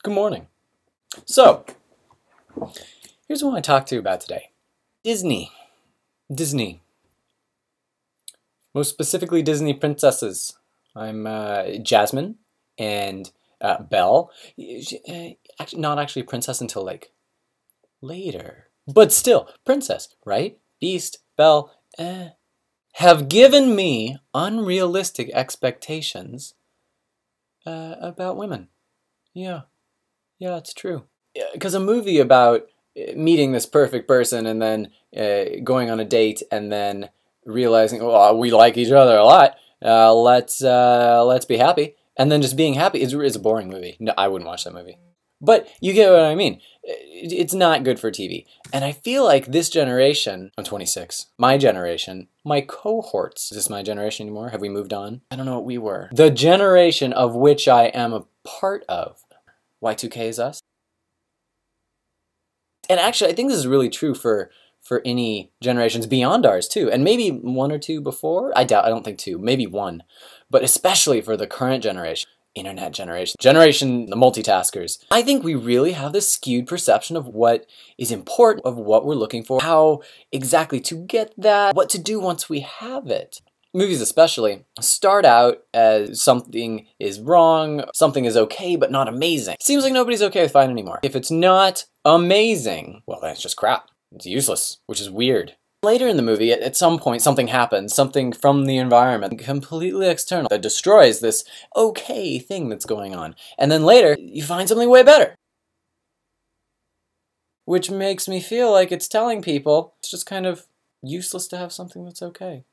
Good morning. So, here's what I want to talk to you about today. Disney. Most specifically, Disney princesses. I'm Jasmine and Belle. Actually, not actually a princess until like later. But still, princess, right? Beast, Belle, have given me unrealistic expectations about women. Yeah, it's true. Because a movie about meeting this perfect person and then going on a date and then realizing, oh, we like each other a lot. Let's be happy, and then just being happy is a boring movie. No, I wouldn't watch that movie. But you get what I mean. It's not good for TV. And I feel like this generation, I'm 26, my generation, my cohorts, is this my generation anymore? Have we moved on? I don't know what we were. The generation of which I am a part of. Y2K is us. And actually, I think this is really true for any generations beyond ours too, and maybe one or two before. I don't think two, maybe one, but especially for the current generation, internet generation, the multitaskers. I think we really have this skewed perception of what is important, of what we're looking for, how exactly to get that, what to do once we have it. Movies especially start out as something is wrong, something is okay but not amazing. It seems like nobody's okay with fine anymore. If it's not amazing, well then it's just crap. It's useless, which is weird. Later in the movie, at some point, something happens, something from the environment, completely external, that destroys this okay thing that's going on. And then later, you find something way better. Which makes me feel like it's telling people it's just kind of useless to have something that's okay.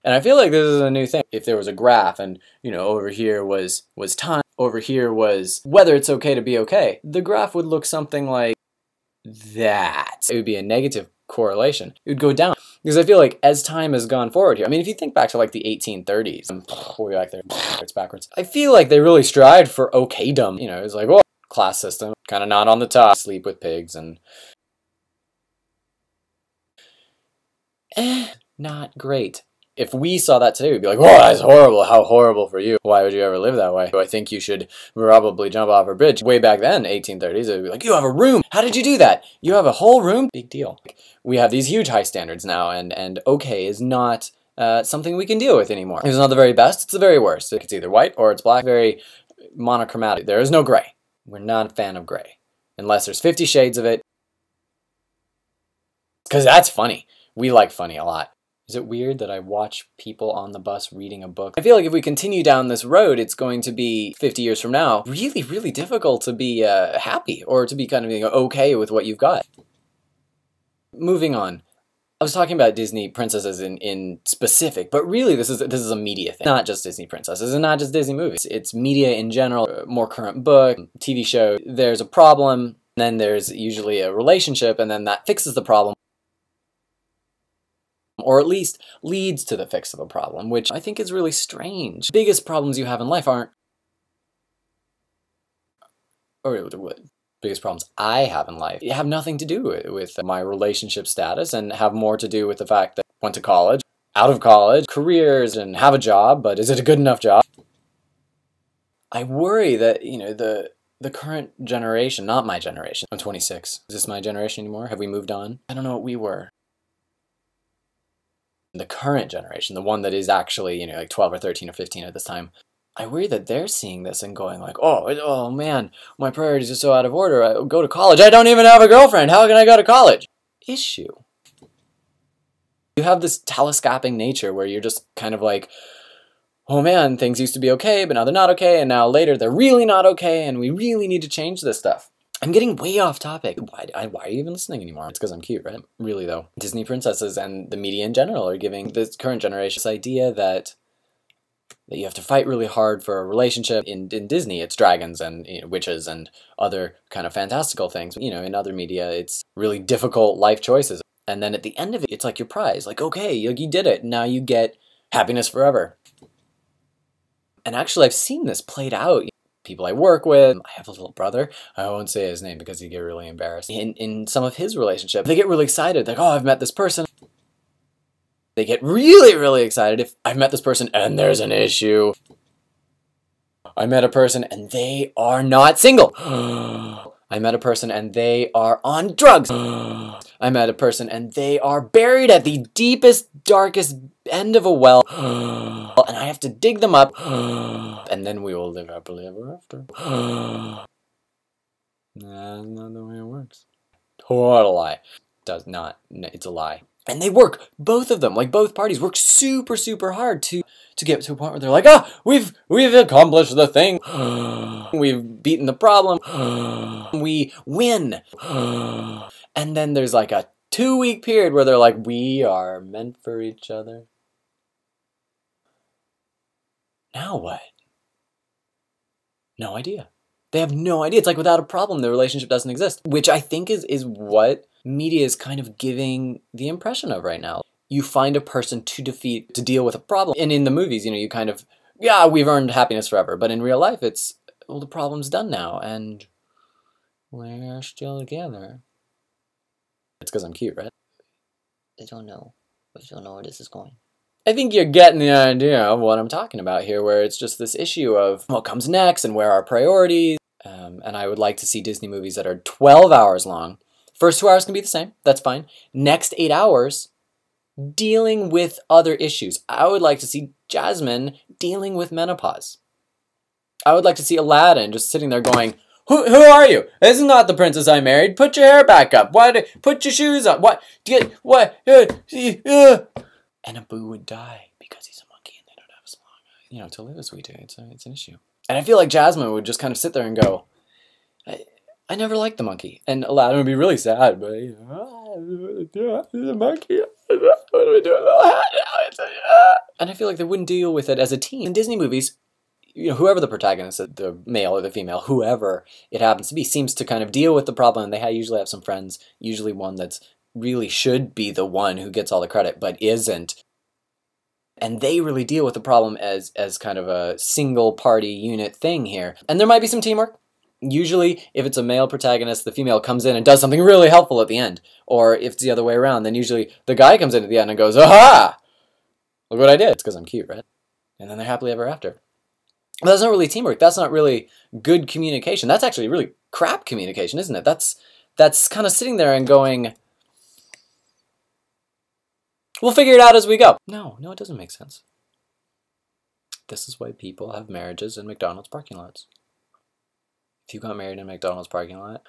And I feel like this is a new thing. If there was a graph and, you know, over here was time, over here was whether it's okay to be okay, the graph would look something like that. It would be a negative correlation. It would go down. Because I feel like as time has gone forward here, I mean, if you think back to like the 1830s, way back there, it's backwards. I feel like they really strived for okaydom. You know, it's like, well, class system, kind of not on the top, sleep with pigs and not great. If we saw that today, we'd be like, oh, that's horrible. How horrible for you. Why would you ever live that way? I think you should probably jump off a bridge. Way back then, 1830s, it would be like, you have a room. How did you do that? You have a whole room? Big deal. We have these huge high standards now, and okay is not something we can deal with anymore. It's not the very best, it's the very worst. It's either white or it's black, very monochromatic. There is no gray. We're not a fan of gray. Unless there's 50 shades of it. Because that's funny. We like funny a lot. Is it weird that I watch people on the bus reading a book? I feel like if we continue down this road, it's going to be 50 years from now really, really difficult to be happy or to be kind of okay with what you've got. Moving on. I was talking about Disney princesses in specific, but really this is a media thing. Not just Disney princesses and not just Disney movies. It's media in general, more current book, TV show. There's a problem, then there's usually a relationship, and then that fixes the problem. Or at least leads to the fix of a problem, which I think is really strange. Biggest problems you have in life aren't... Or what? Biggest problems I have in life have nothing to do with my relationship status and have more to do with the fact that I went to college, out of college, careers, and have a job, but is it a good enough job? I worry that, you know, the current generation, not my generation, I'm 26. Is this my generation anymore? Have we moved on? I don't know what we were. The current generation, the one that is actually, you know, like 12 or 13 or 15 at this time, I worry that they're seeing this and going like, oh man, my priorities are so out of order. I go to college. I don't even have a girlfriend. How can I go to college? Issue. You have this telescoping nature where you're just kind of like, oh man, things used to be okay, but now they're not okay, and now later they're really not okay, and we really need to change this stuff. I'm getting way off topic. Why are you even listening anymore? It's because I'm cute, right? Really, though. Disney princesses and the media in general are giving this current generation this idea that you have to fight really hard for a relationship. In Disney, it's dragons and, you know, witches and other kind of fantastical things. You know, in other media, it's really difficult life choices. And then at the end of it, it's like your prize. Like, okay, you did it. Now you get happiness forever. And actually, I've seen this played out. People I work with, I have a little brother, I won't say his name because he'd get really embarrassed. In some of his relationships, they get really excited, like, oh, I've met this person. They get really, really excited if I've met this person and there's an issue. I met a person and they are not single. I met a person and they are on drugs. I met a person and they are buried at the deepest, darkest end of a well. And I have to dig them up. And then we will live happily ever after. That's not the way it works. Total lie. Does not. It's a lie. And they work, both of them, like both parties work super, super hard to get to a point where they're like, we've accomplished the thing. We've beaten the problem. We win. And then there's like a 2-week period where they're like, we are meant for each other. Now what? No idea. They have no idea. It's like without a problem, the relationship doesn't exist, which I think is what media is kind of giving the impression of right now. You find a person to deal with a problem. And in the movies, you kind of, we've earned happiness forever. But in real life, it's, well, the problem's done now. And we're still together. It's because I'm cute, right? I don't know. I don't know where this is going. I think you're getting the idea of what I'm talking about here, where it's just this issue of what comes next and where our priorities. And I would like to see Disney movies that are 12 hours long. First 2 hours can be the same. That's fine. Next 8 hours, dealing with other issues. I would like to see Jasmine dealing with menopause. I would like to see Aladdin just sitting there going, Who are you? This is not the princess I married. Put your hair back up. Put your shoes up. And Abu would die because he's a monkey and they don't have as long, to live as we do. It's an issue. And I feel like Jasmine would just kind of sit there and go, I never liked the monkey. And Aladdin would be really sad, but the monkey. What are we doing? And I feel like they wouldn't deal with it as a team. In Disney movies, whoever the protagonist, the male or the female, whoever it happens to be, seems to kind of deal with the problem. And they usually have some friends, usually one that's really should be the one who gets all the credit, but isn't. And they really deal with the problem as kind of a single party unit thing here. And there might be some teamwork. Usually, if it's a male protagonist, the female comes in and does something really helpful at the end. Or if it's the other way around, then usually the guy comes in at the end and goes, aha! Look what I did. It's because I'm cute, right? And then they're happily ever after. But that's not really teamwork. That's not really good communication. That's actually really crap communication, isn't it? That's kind of sitting there and going, we'll figure it out as we go. No, it doesn't make sense. This is why people have marriages in McDonald's parking lots. If you got married in a McDonald's parking lot,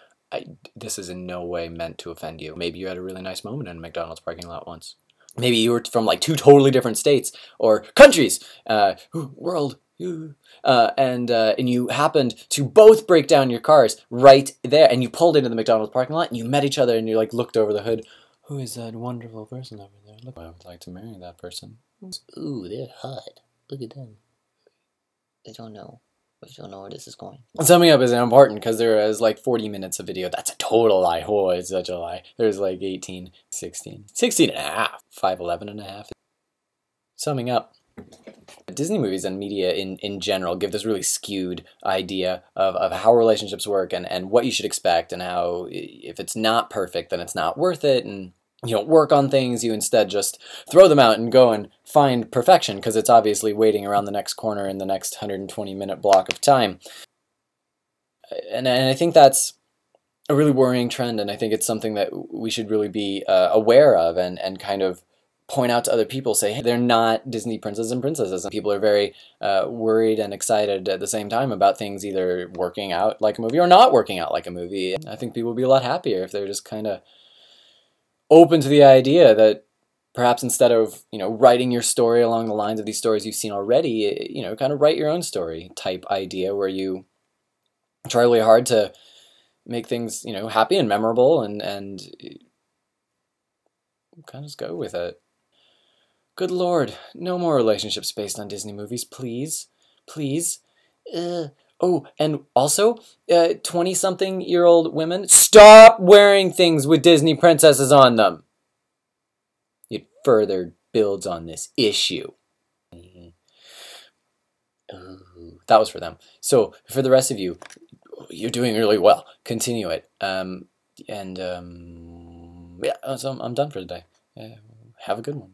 this is in no way meant to offend you. Maybe you had a really nice moment in a McDonald's parking lot once. Maybe you were from like 2 totally different states or countries, world, and you happened to both break down your cars right there, and you pulled into the McDonald's parking lot, and you met each other, and you like looked over the hood. Who is that wonderful person over there? Look, I would like to marry that person. Ooh, they're hot. Look at them. I don't know. I don't know where this is going. Summing up is important because there is like 40 minutes of video. That's a total lie. Oh, it's such a lie. There's like 18, 16 and a half, 5, 11 and a half. Summing up, Disney movies and media in general give this really skewed idea of how relationships work and what you should expect, and how if it's not perfect, then it's not worth it, and you don't work on things, you instead just throw them out and go and find perfection because it's obviously waiting around the next corner in the next 120-minute block of time. And I think that's a really worrying trend, and I think it's something that we should really be aware of and kind of point out to other people, say, hey, they're not Disney princes and princesses. And people are very worried and excited at the same time about things either working out like a movie or not working out like a movie. I think people would be a lot happier if they're just kind of open to the idea that perhaps instead of, writing your story along the lines of these stories you've seen already, kind of write your own story type idea where you try really hard to make things, happy and memorable and kind of just go with it. Good Lord, no more relationships based on Disney movies, please. Please. Oh, and also, 20-something-year-old women, stop wearing things with Disney princesses on them. It further builds on this issue. That was for them. So, for the rest of you, you're doing really well. Continue it. Yeah, so I'm done for today. Have a good one.